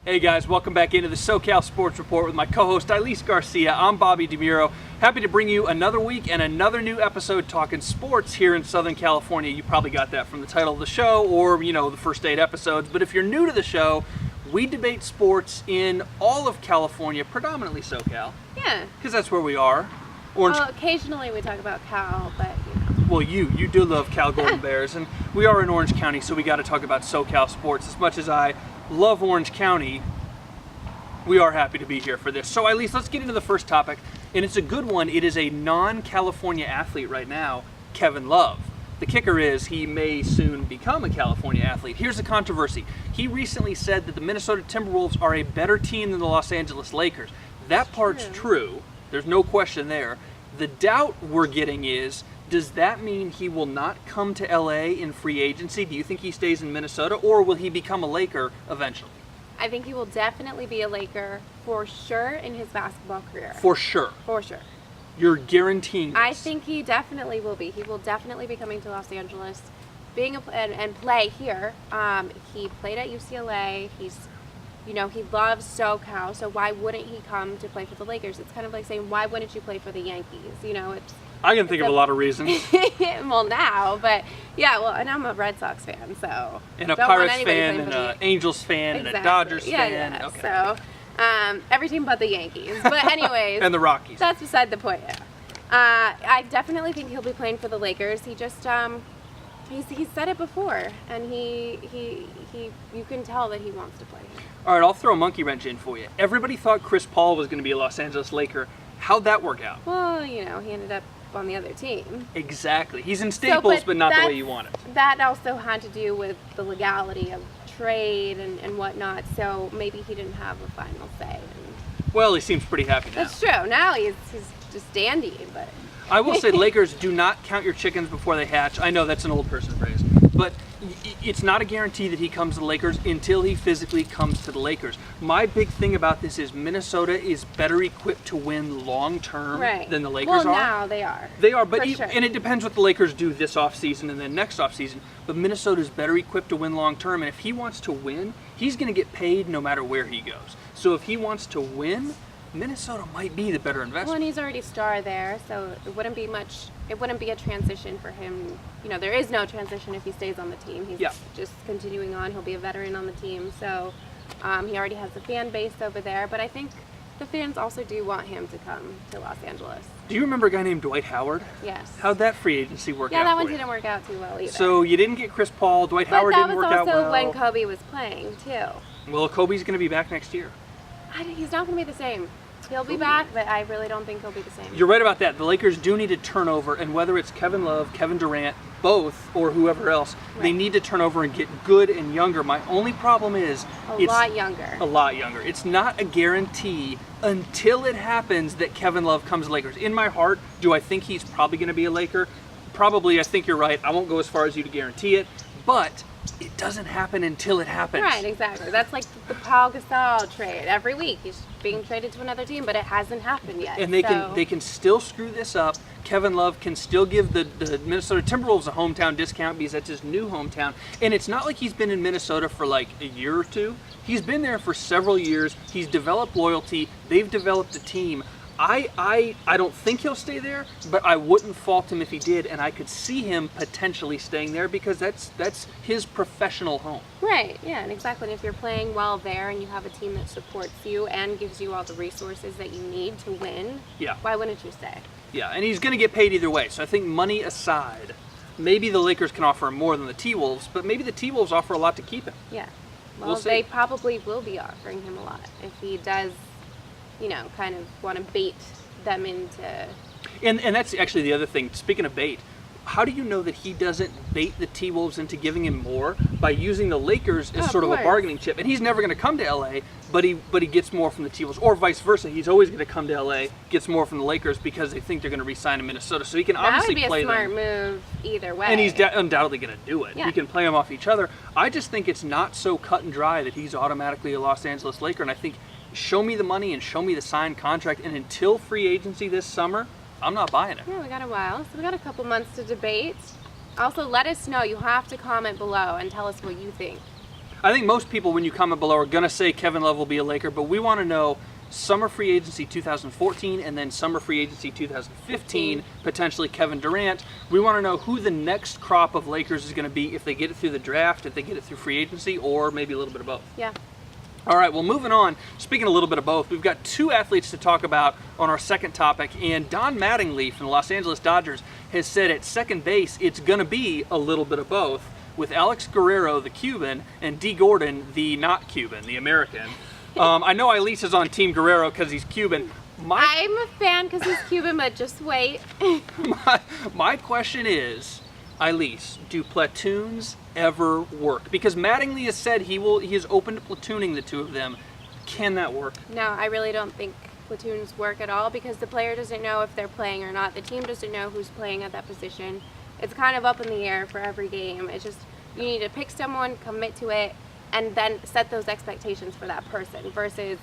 Hey guys, welcome back into the SoCal Sports Report with my co-host Ailis Garcia. I'm Bobby DeMuro. Happy to bring you another week and another new episode talking sports here in Southern California. You probably got that from the title of the show or, the first 8 episodes. But if you're new to the show, we debate sports in all of California, predominantly SoCal. Yeah. Because that's where we are. Orange. Well, occasionally we talk about Cal, but Well, you do love Cal Golden Bears, and we are in Orange County, so we got to talk about SoCal sports. As much as I love Orange County, we are happy to be here for this. So, Ailis, let's get into the first topic, and it's a good one. It is a non-California athlete right now, Kevin Love. The kicker is he may soon become a California athlete. Here's the controversy. He recently said that the Minnesota Timberwolves are a better team than the Los Angeles Lakers. That part's true. There's no question there. The doubt we're getting is, does that mean he will not come to LA in free agency? Do you think he stays in Minnesota, or will he become a Laker eventually? I think he will definitely be a Laker for sure in his basketball career. For sure. For sure. You're guaranteeing this. I think he definitely will be. He will definitely be coming to Los Angeles, and play here. He played at UCLA. He loves SoCal. So why wouldn't he come to play for the Lakers? It's kind of like saying, why wouldn't you play for the Yankees? I can think of a lot of reasons. Well, now, but yeah, and I'm a Red Sox fan, so. And a Pirates fan, and an Angels fan, and a Dodgers fan. Yeah. Okay. So, every team but the Yankees. But anyways. And the Rockies. That's beside the point, yeah. I definitely think he'll be playing for the Lakers. He just, he's said it before, and you can tell that he wants to play here. All right, I'll throw a monkey wrench in for you. Everybody thought Chris Paul was going to be a Los Angeles Laker. How'd that work out? Well, he ended up on the other team. Exactly. He's in Staples, but not the way you want it. That also had to do with the legality of trade and whatnot, so maybe he didn't have a final say. Well, he seems pretty happy now. That's true. Now he's just dandy, but... I will say Lakers do not count your chickens before they hatch. I know that's an old person phrase, but it's not a guarantee that he comes to the Lakers until he physically comes to the Lakers. My big thing about this is Minnesota is better equipped to win long term than the Lakers are. Well, now they are. They are, but sure. And it depends what the Lakers do this offseason and then next offseason. But Minnesota is better equipped to win long term, and if he wants to win, he's going to get paid no matter where he goes. So if he wants to win, Minnesota might be the better investment. Well, and he's already star there, so it wouldn't be a transition for him. There is no transition if he stays on the team. He's just continuing on. He'll be a veteran on the team, so he already has the fan base over there. But I think the fans also do want him to come to Los Angeles. Do you remember a guy named Dwight Howard? Yes. How'd that free agency work out? Yeah, that for one you? didn't work out too well either. So you didn't get Chris Paul. Dwight Howard didn't work out well. But that was also when Kobe was playing, too. Well, Kobe's going to be back next year. He's not going to be the same. He'll be back, but I really don't think he'll be the same. You're right about that. The Lakers do need to turn over, and whether it's Kevin Love, Kevin Durant, both, or whoever else, they need to turn over and get good and younger. My only problem is a lot younger. A lot younger. It's not a guarantee until it happens that Kevin Love comes to Lakers. In my heart, do I think he's probably going to be a Laker? Probably. I think you're right. I won't go as far as you to guarantee it, but it doesn't happen until it happens. Right, exactly. That's like the Paul Gasol trade. Every week he's being traded to another team, but it hasn't happened yet. And they can still screw this up. Kevin Love can still give the Minnesota Timberwolves a hometown discount because that's his new hometown. And it's not like he's been in Minnesota for like a year or two. He's been there for several years. He's developed loyalty. They've developed a team. I don't think he'll stay there, but I wouldn't fault him if he did, and I could see him potentially staying there because that's his professional home. Right, yeah, and exactly. And if you're playing well there and you have a team that supports you and gives you all the resources that you need to win, why wouldn't you stay? Yeah, and he's going to get paid either way, so I think money aside, maybe the Lakers can offer him more than the T-Wolves, but maybe the T-Wolves offer a lot to keep him. Yeah, well, they probably will be offering him a lot if he does kind of want to bait them into... And that's actually the other thing. Speaking of bait, how do you know that he doesn't bait the T-Wolves into giving him more by using the Lakers as sort of a bargaining chip? And he's never going to come to LA, but he gets more from the T-Wolves, or vice versa. He's always going to come to LA, gets more from the Lakers because they think they're going to re-sign in Minnesota. So he can obviously play them. That would be a smart move either way. And he's undoubtedly going to do it. Yeah. He can play them off each other. I just think it's not so cut and dry that he's automatically a Los Angeles Laker, and I think show me the money and show me the signed contract, and until free agency this summer, I'm not buying it. Yeah, we got a while, so we got a couple months to debate. Also, let us know. You have to comment below and tell us what you think. I think most people, when you comment below, are going to say Kevin Love will be a Laker, but we want to know summer free agency 2014 and then summer free agency 2015, potentially Kevin Durant. We want to know who the next crop of Lakers is going to be, if they get it through the draft, if they get it through free agency, or maybe a little bit of both. Yeah. All right, well, moving on, speaking a little bit of both, we've got two athletes to talk about on our second topic, and Don Mattingly from the Los Angeles Dodgers has said at second base it's going to be a little bit of both, with Alex Guerrero, the Cuban, and D. Gordon, the not Cuban, the American. I know Ailis is on Team Guerrero because he's Cuban. I'm a fan because he's Cuban, but just wait. my question is, Ailis, do platoons ever work? Because Mattingly has said he is open to platooning the two of them. Can that work? No, I really don't think platoons work at all because the player doesn't know if they're playing or not. The team doesn't know who's playing at that position. It's kind of up in the air for every game. It's just, you need to pick someone, commit to it, and then set those expectations for that person versus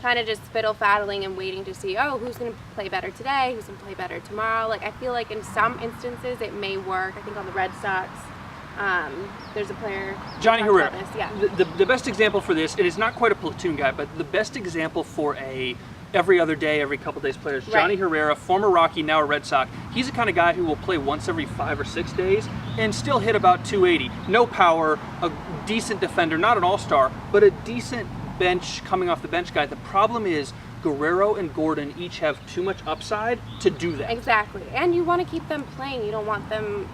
kind of just fiddle-faddling and waiting to see, oh, who's going to play better today, who's going to play better tomorrow. Like, I feel like in some instances it may work. I think on the Red Sox, there's a player, Johnny Guerrero. Yeah. The best example for this, and it's not quite a platoon guy, but the best example for a every other day, every couple days player is Johnny Guerrero, former Rocky, now a Red Sox. He's the kind of guy who will play once every 5 or 6 days and still hit about 280. No power, a decent defender, not an all-star, but a decent bench, coming off the bench guy. The problem is Guerrero and Gordon each have too much upside to do that. Exactly. And you want to keep them playing. You don't want them,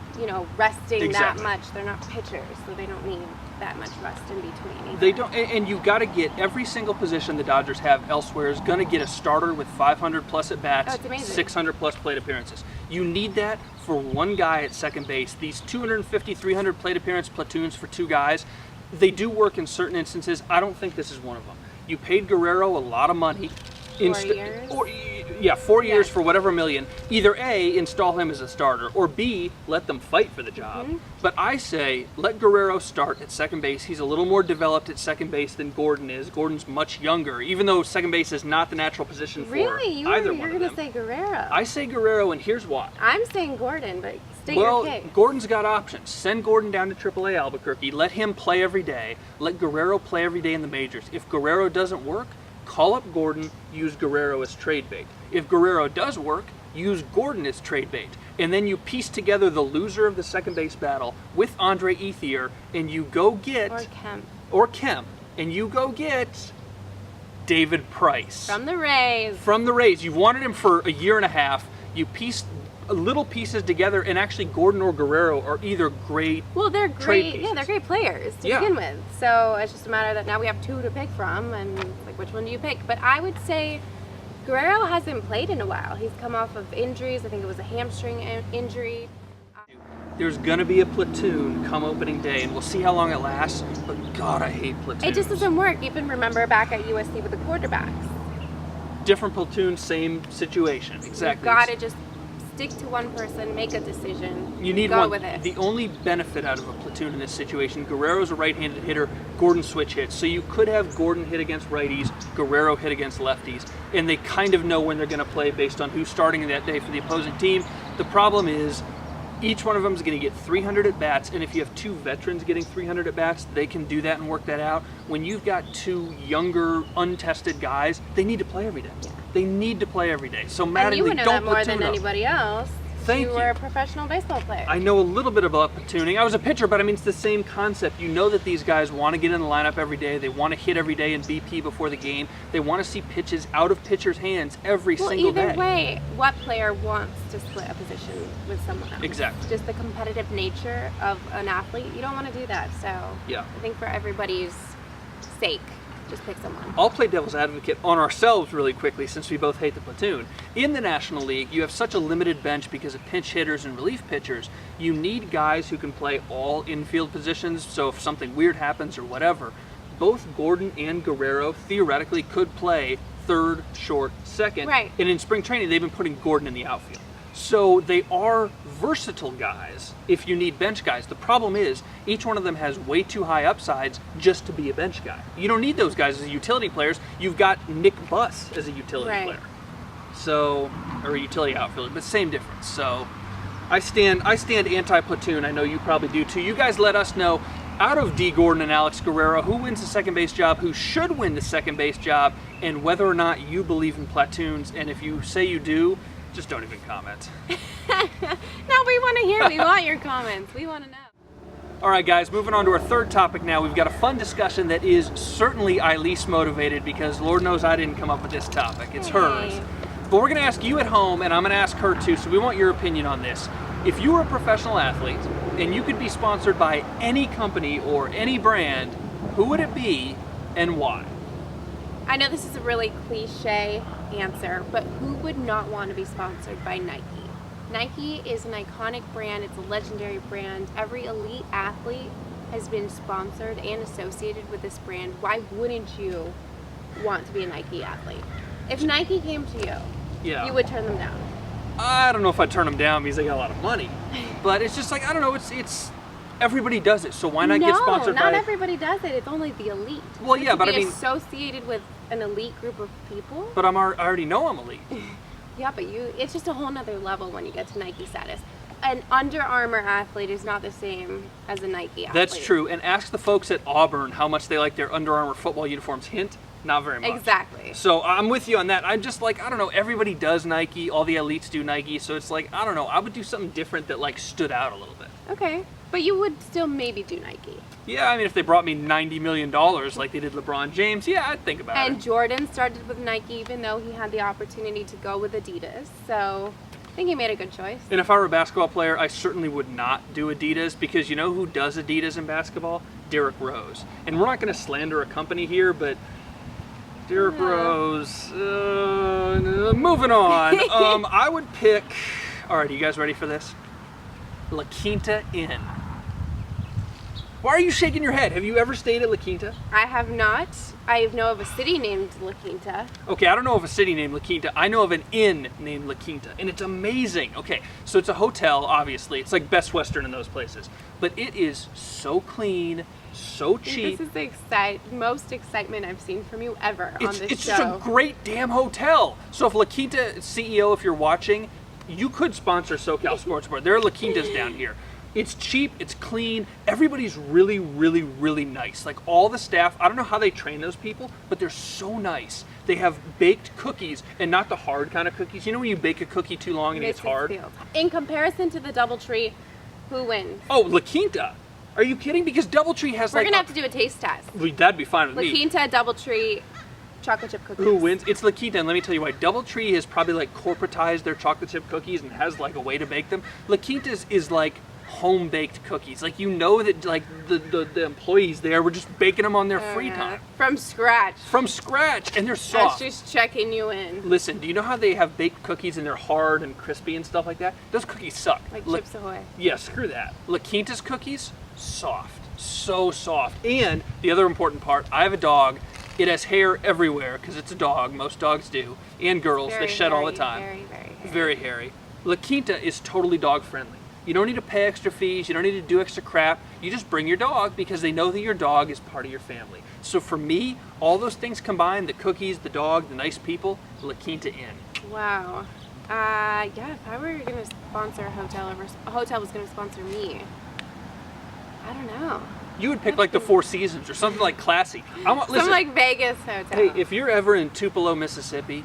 resting that much. They're not pitchers, so they don't need that much rest in between either. They don't, and you've got to get every single position the Dodgers have elsewhere is going to get a starter with 500 plus at bats, 600 plus plate appearances. You need that for one guy at second base. These 250, 300 plate appearance platoons for two guys, they do work in certain instances. I don't think this is one of them. You paid Guerrero a lot of money. 4 years? 4 years for whatever million. Either A, install him as a starter, or B, let them fight for the job. But I say, let Guerrero start at second base. He's a little more developed at second base than Gordon is. Gordon's much younger, even though second base is not the natural position for either one of them. Really? You're going to say Guerrero? I say Guerrero, and here's why. I'm saying Gordon, but state your case. Well, Gordon's got options. Send Gordon down to AAA Albuquerque. Let him play every day. Let Guerrero play every day in the majors. If Guerrero doesn't work, call up Gordon, use Guerrero as trade bait. If Guerrero does work, use Gordon as trade bait. And then you piece together the loser of the second base battle with Andre Ethier, and you go get... Or Kemp. And you go get David Price. From the Rays. From the Rays. You've wanted him for a year and a half. You piece little pieces together, and actually Gordon or Guerrero are either great. Well, they're great. Yeah, they're great players to begin with. So it's just a matter that now we have two to pick from, and like, which one do you pick? But I would say Guerrero hasn't played in a while. He's come off of injuries. I think it was a hamstring injury. There's gonna be a platoon come opening day, and we'll see how long it lasts. But God, I hate platoons. It just doesn't work. Even remember back at USC with the quarterbacks. Different platoon, same situation. Exactly. You gotta just stick to one person, make a decision. You need go one. With it. The only benefit out of a platoon in this situation, Guerrero's a right-handed hitter, Gordon switch hits. So you could have Gordon hit against righties, Guerrero hit against lefties, and they kind of know when they're going to play based on who's starting that day for the opposing team. The problem is each one of them is going to get 300 at bats, and if you have two veterans getting 300 at bats, they can do that and work that out. When you've got two younger, untested guys, they need to play every day. Yeah. They need to play every day. So Mattingly, you would know don't that more than anybody else. Thank you. You were a professional baseball player. I know a little bit about platooning. I was a pitcher, but I mean, it's the same concept. You know that these guys want to get in the lineup every day. They want to hit every day in BP before the game. They want to see pitches out of pitchers' hands every single day. Well, either way, what player wants to split a position with someone else? Exactly. Just the competitive nature of an athlete. You don't want to do that. So yeah. I think for everybody's sake, just pick someone. I'll play devil's advocate on ourselves really quickly since we both hate the platoon. In the National League, you have such a limited bench because of pinch hitters and relief pitchers. You need guys who can play all infield positions, so if something weird happens or whatever, both Gordon and Guerrero theoretically could play third, short, second. Right. And in spring training, they've been putting Gordon in the outfield. So they are versatile guys if you need bench guys. The problem is each one of them has way too high upsides just to be a bench guy. You don't need those guys as utility players. You've got Nick Buss as a utility player. So, or a utility outfielder, but same difference. So I stand anti-platoon. I know you probably do too. You guys let us know, out of D. Gordon and Alex Guerrero, who wins the second base job, who should win the second base job, and whether or not you believe in platoons. And if you say you do, just don't even comment. No, we want to hear. We want your comments. We want to know. All right, guys, moving on to our third topic now. We've got a fun discussion that is certainly Ailis motivated, because Lord knows I didn't come up with this topic. It's hers. But we're going to ask you at home, and I'm going to ask her too, so we want your opinion on this. If you were a professional athlete and you could be sponsored by any company or any brand, who would it be and why? I know this is a really cliche answer, but who would not want to be sponsored by Nike? Nike is an iconic brand. It's a legendary brand. Every elite athlete has been sponsored and associated with this brand. Why wouldn't you want to be a Nike athlete? If Nike came to you, you would turn them down. I don't know if I'd turn them down because they got a lot of money. But it's just like, I don't know, it's everybody does it, so why not get sponsored by... No, not everybody does it. It's only the elite. Well, yeah, but I mean... associated with an elite group of people. But I already know I'm elite. Yeah, but it's just a whole nother level when you get to Nike status. An Under Armour athlete is not the same as a Nike athlete. That's true, and ask the folks at Auburn how much they like their Under Armour football uniforms. Hint, not very much. Exactly. So I'm with you on that. I'm just like, I don't know, everybody does Nike, all the elites do Nike, so it's like, I don't know, I would do something different that like stood out a little bit. Okay, but you would still maybe do Nike. Yeah, I mean, if they brought me $90 million like they did LeBron James, yeah, I'd think about it. And Jordan started with Nike even though he had the opportunity to go with Adidas, so I think he made a good choice. And if I were a basketball player, I certainly would not do Adidas, because you know who does Adidas in basketball? Derrick Rose. And we're not going to slander a company here, but Derrick Rose, moving on. I would pick, all right, are you guys ready for this? La Quinta Inn. Why are you shaking your head? Have you ever stayed at La Quinta? I have not. I know of a city named La Quinta. Okay, I don't know of a city named La Quinta. I know of an inn named La Quinta, and it's amazing. Okay, so it's a hotel, obviously. It's like Best Western in those places. But it is so clean, so cheap. This is the most excitement I've seen from you ever on this show. It's just a great damn hotel. So if La Quinta CEO, if you're watching, you could sponsor SoCal Sports Report. There are La Quintas down here. It's cheap, it's clean, everybody's really, really, really nice. Like all the staff, I don't know how they train those people, but they're so nice. They have baked cookies, and not the hard kind of cookies. You know when you bake a cookie too long and it gets hard? In comparison to the DoubleTree, who wins? Oh, La Quinta. Are you kidding? Because DoubleTree has We're gonna have to do a taste test. That'd be fine with me. La Quinta, DoubleTree, chocolate chip cookies. Who wins? It's La Quinta, and let me tell you why. DoubleTree has probably like corporatized their chocolate chip cookies and has like a way to bake them. La Quinta's is like home baked cookies. Like, you know that like the employees there were just baking them on their free time. From scratch. From scratch, and they're soft. That's just checking you in. Listen, do you know how they have baked cookies and they're hard and crispy and stuff like that? Those cookies suck. Like Chips Ahoy. Yeah, screw that. La Quinta's cookies, soft. So soft. And the other important part, I have a dog. It has hair everywhere because it's a dog. Most dogs do. And girls, they shed all the time. Very, very hairy. Very hairy. La Quinta is totally dog friendly. You don't need to pay extra fees. You don't need to do extra crap. You just bring your dog because they know that your dog is part of your family. So for me, all those things combined, the cookies, the dog, the nice people, La Quinta Inn. Wow. Yeah, if I were going to sponsor a hotel, or a hotel was going to sponsor me, I don't know. You would pick like the Four Seasons or something like classy. Some like Vegas hotel. Hey, if you're ever in Tupelo, Mississippi,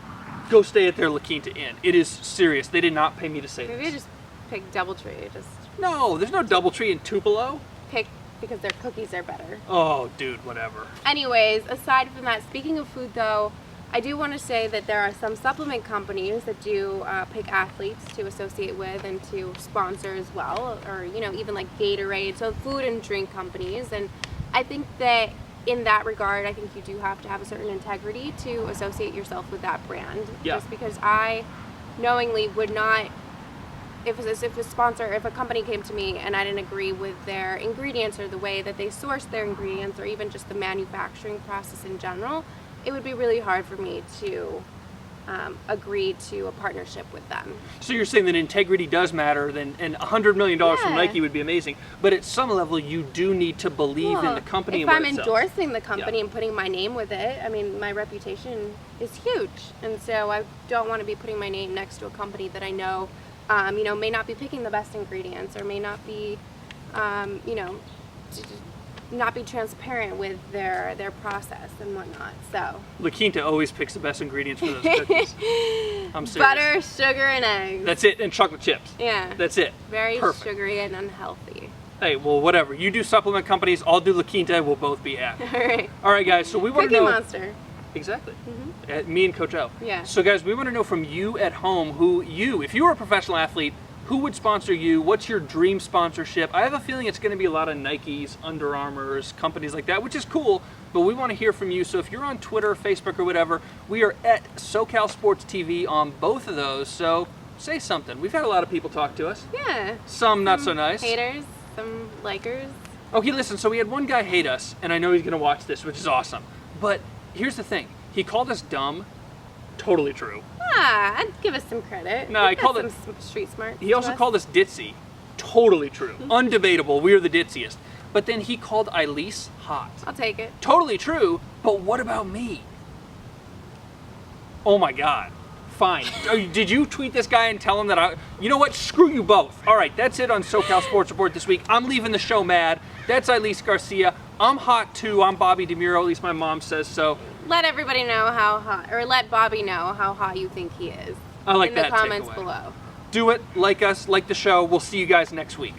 go stay at their La Quinta Inn. It is serious. They did not pay me to say this. Maybe I just pick DoubleTree. No, there's no DoubleTree in Tupelo. Pick because their cookies are better. Oh, dude, whatever. Anyways, aside from that, speaking of food though, I do want to say that there are some supplement companies that do pick athletes to associate with and to sponsor as well, or even like Gatorade, so food and drink companies. And I think that in that regard, I think you do have to have a certain integrity to associate yourself with that brand. Yeah. Just because I knowingly would not, if a company came to me and I didn't agree with their ingredients or the way that they source their ingredients or even just the manufacturing process in general, it would be really hard for me to agree to a partnership with them. So you're saying that integrity does matter, and $100 million from Nike would be amazing, but at some level you do need to believe in the company. If I'm endorsing the company and putting my name with it, I mean, my reputation is huge, and so I don't want to be putting my name next to a company that I know, may not be picking the best ingredients or may not be, not be transparent with their process and whatnot. So La Quinta always picks the best ingredients for those cookies. I'm serious. butter, sugar, and eggs. That's it, and chocolate chips. Yeah. That's it. Very Perfect. sugary and unhealthy. Hey, well, whatever. You do supplement companies, I'll do La Quinta, we'll both be happy. All right. All right, guys, so we want to Cookie know... Monster. Exactly. Me and Coach O. Yeah. So, guys, we want to know from you at home if you were a professional athlete, who would sponsor you? What's your dream sponsorship? I have a feeling it's going to be a lot of Nikes, Under Armours, companies like that, which is cool, but we want to hear from you. So if you're on Twitter, Facebook, or whatever, we are at SoCal Sports TV on both of those. So say something. We've had a lot of people talk to us. Yeah. Some not so nice. Haters, some likers. Okay, listen, so we had one guy hate us, and I know he's going to watch this, which is awesome. But here's the thing. He called us dumb. Totally true. I'd give us some credit. No, he called some street smart. He also called us ditzy. Totally true. Undebatable. We are the ditziest. But then he called Ailis hot. I'll take it. Totally true. But what about me? Oh my God. Fine. Did you tweet this guy and tell him that you know what? Screw you both. All right, that's it on SoCal Sports Report this week. I'm leaving the show mad. That's Ailis Garcia. I'm hot too. I'm Bobby DeMuro. At least my mom says so. Let everybody know how hot, or let Bobby know how hot you think he is. I like in that the comments takeaway. below. Do it. Like us. Like the show. We'll see you guys next week.